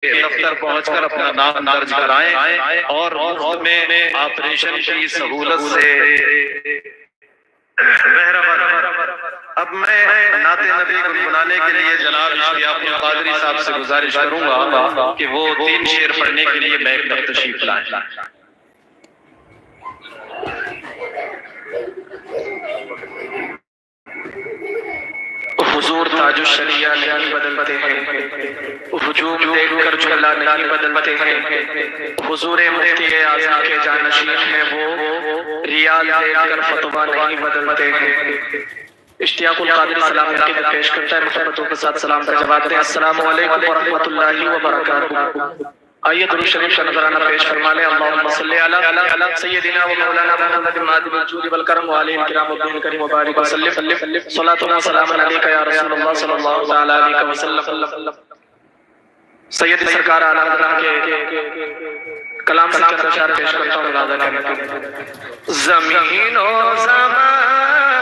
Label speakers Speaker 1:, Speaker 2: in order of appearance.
Speaker 1: دفتر پہنچ کر اپنا نام درج کرائیں اور مفت میں آپریشن کی سہولت سے اب میں نعت نبی گنگنانے کے لیے جناب اشتیاق القادری صاحب سے گزارش کروں گا کہ وہ 3 شعر پڑھنے کے لیے بیک پر تشریف لائیں۔ حضور تاج الشریعہ نہیں بدلتے ہیں، ہجوم دیکھ کر جملہ نہیں بدلتے ہیں، حضور مفتی اعظم کے جانشین ہیں وہ، ریال دیکھ کر فتویٰ نہیں بدلتے ہیں۔ اشتیاق القادری سلام علیکم پیش کرتا ہے، محبتوں کے ساتھ سلام کا جواب دیں۔ السلام علیکم ورحمۃ اللہ وبرکاتہ۔ آئیے درود شریف کا نذرانہ پیش فرما لیں۔ اللہم صلی علی سیدنا و مولانا محمد مادم الجود والکرم وعلیہ الکرام والدین کریم وبارک وسلم، صلاۃ و سلام علیکہ یا رسول اللہ صلی اللہ تعالی علیہ وسلم۔ سید سرکار اعلیٰ حضرت کے کلام سے چند اشعار پیش کرتا ہوں، ارادہ کرنے کے۔ زمین و زمان